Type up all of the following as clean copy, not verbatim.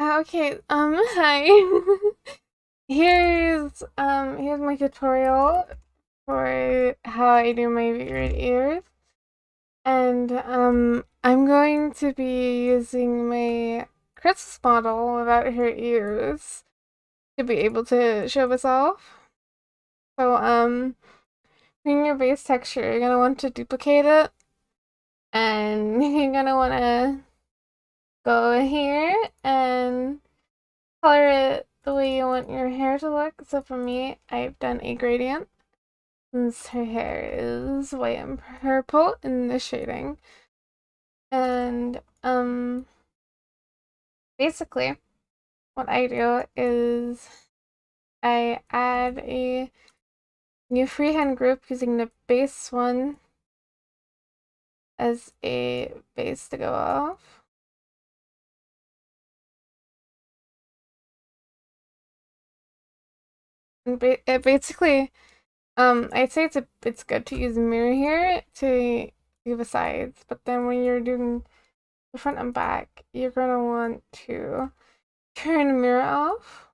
Okay, hi. Here's my tutorial for how I do my Vroid ears. And I'm going to be using my Christmas model without her ears to be able to show this off. So in your base texture, you're gonna want to duplicate it, and you're gonna wanna go here and color it the way you want your hair to look. So for me, I've done a gradient since her hair is white and purple in the shading. And basically what I do is I add a new freehand group using the base one as a base to go off. And basically, I'd say it's good to use a mirror here to do the sides, but then when you're doing the front and back, you're gonna want to turn the mirror off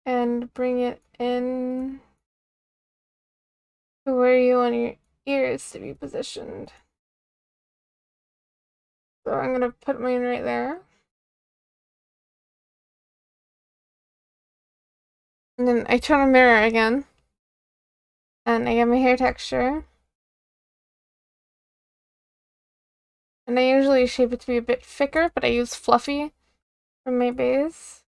and bring it in to where you want your ears to be positioned. So I'm gonna put mine right there. And then I turn the mirror again. And I get my hair texture. And I usually shape it to be a bit thicker, but I use fluffy for my base.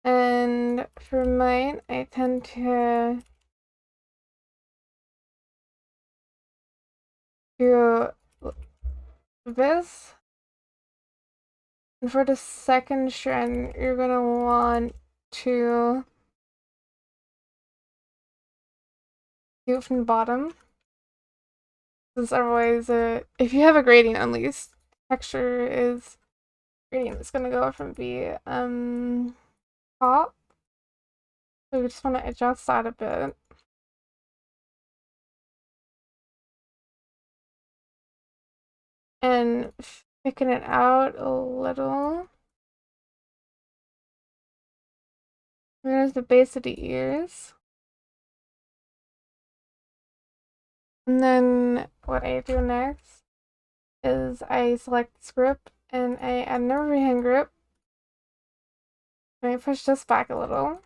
And for mine, I tend to do this. And for the second strand, you're gonna want to do it from the bottom. Since otherwise, if you have a gradient at least, texture is gradient is gonna go from the top. So we just want to adjust that a bit. And thicken it out a little. There's the base of the ears. And then what I do next is I select this group and I add another hand group. And I push this back a little.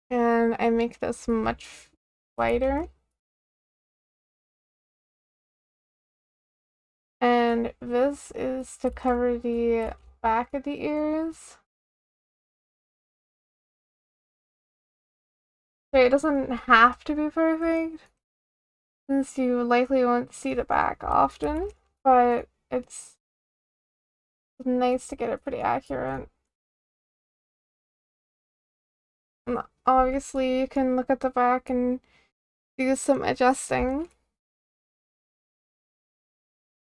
And I make this much wider. And this is to cover the back of the ears. So it doesn't have to be perfect, since you likely won't see the back often, but it's nice to get it pretty accurate. And obviously, you can look at the back and do some adjusting,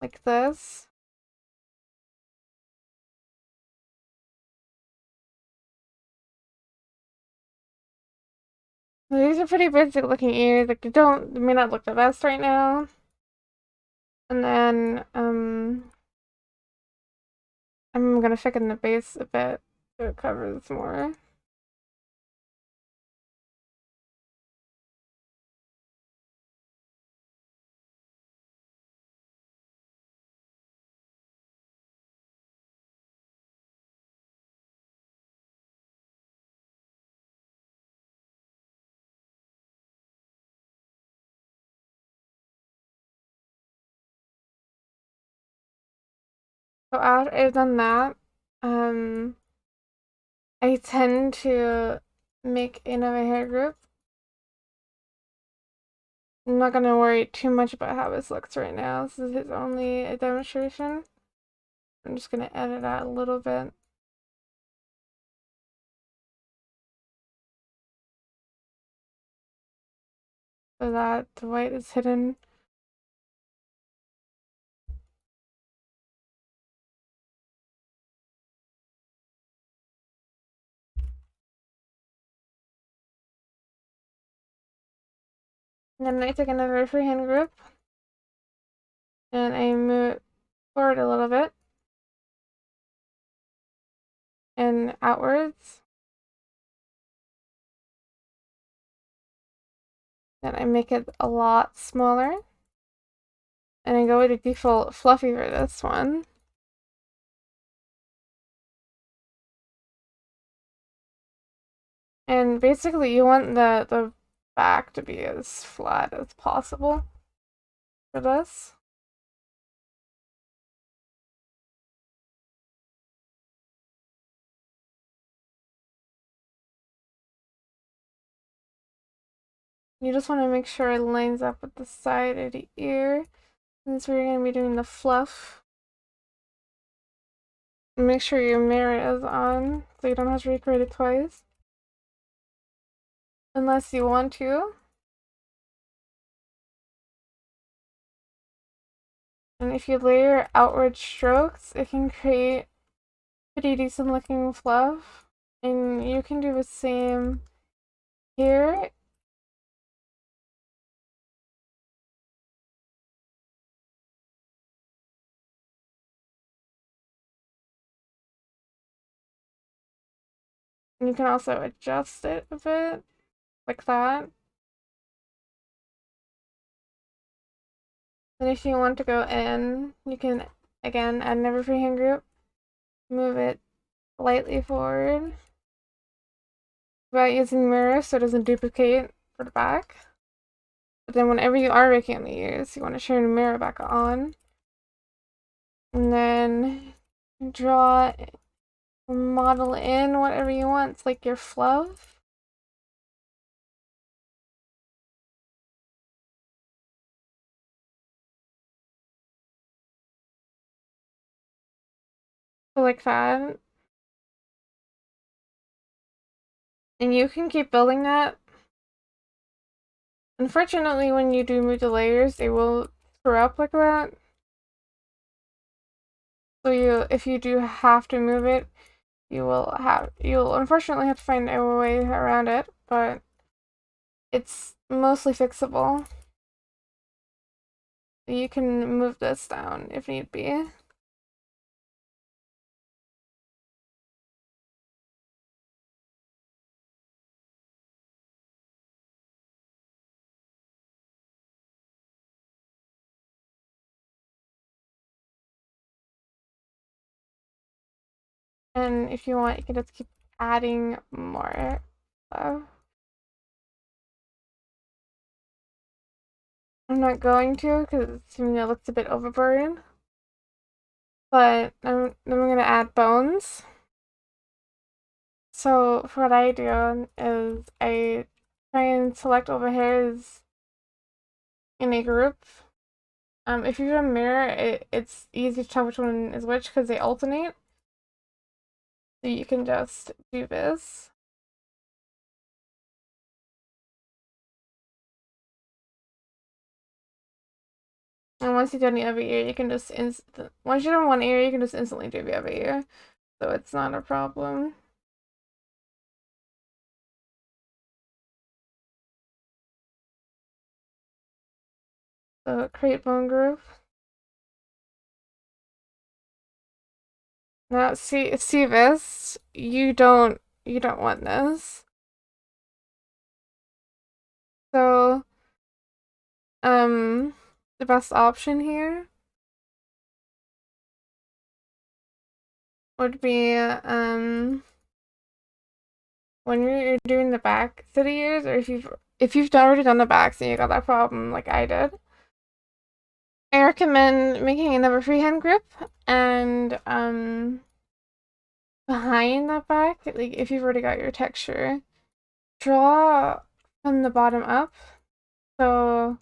like this. These are pretty basic looking ears. Like they may not look the best right now. And then I'm gonna thicken the base a bit so it covers more. So after I've done that, I tend to make another hair group. I'm not gonna worry too much about how this looks right now. This is only a demonstration. I'm just gonna edit out a little bit. So that the white is hidden. And then I take another freehand group and I move forward a little bit and outwards. Then I make it a lot smaller. And I go with the default fluffy for this one. And basically you want the back to be as flat as possible for this. You just want to make sure it lines up with the side of the ear. And that's where you're going to be doing the fluff. And make sure your mirror is on so you don't have to record it twice. Unless you want to. And if you layer outward strokes, it can create pretty decent looking fluff. And you can do the same here. And you can also adjust it a bit, like that. And if you want to go in, you can, again, add another freehand group, move it lightly forward, without using mirror so it doesn't duplicate for the back. But then whenever you are making the ears, you want to turn the mirror back on. And then draw, model in whatever you want. It's like your fluff. So like that. And you can keep building that. Unfortunately, when you do move the layers, they will screw up like that. So if you do have to move it, you'll unfortunately have to find a way around it, but it's mostly fixable. You can move this down if need be. And if you want, you can just keep adding more stuff. I'm not going to because it looks a bit overburdened. But then we're going to add bones. So for what I do is I try and select all the hairs in a group. If you have a mirror, it's easy to tell which one is which because they alternate. So you can just do this. And once you've done the other ear, you can just once you've done one ear, you can just instantly do the other ear. So it's not a problem. So create bone group. Now see this. You don't want this. So the best option here would be when you're doing the back to the ears, or if you've already done the backs and you got that problem like I did, I recommend making another freehand grip and behind that back, like if you've already got your texture, draw from the bottom up. So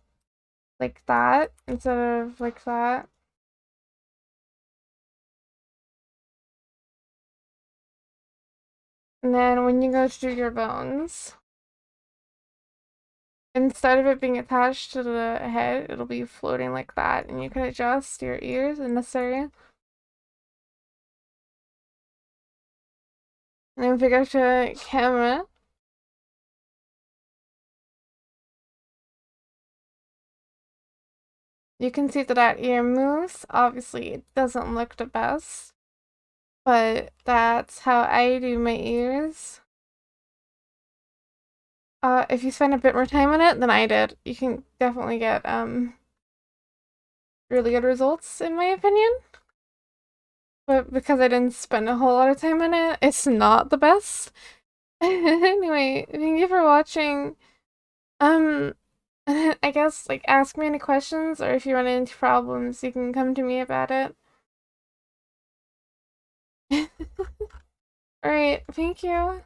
like that instead of like that. And then when you go to do your bones, instead of it being attached to the head, it'll be floating like that, and you can adjust your ears if necessary. And then if we go to camera, you can see that ear moves. Obviously, it doesn't look the best, but that's how I do my ears. If you spend a bit more time on it than I did, you can definitely get really good results, in my opinion. But because I didn't spend a whole lot of time on it, it's not the best. Anyway, thank you for watching. Um, I guess, like, ask me any questions, or if you run into problems, you can come to me about it. Alright, thank you.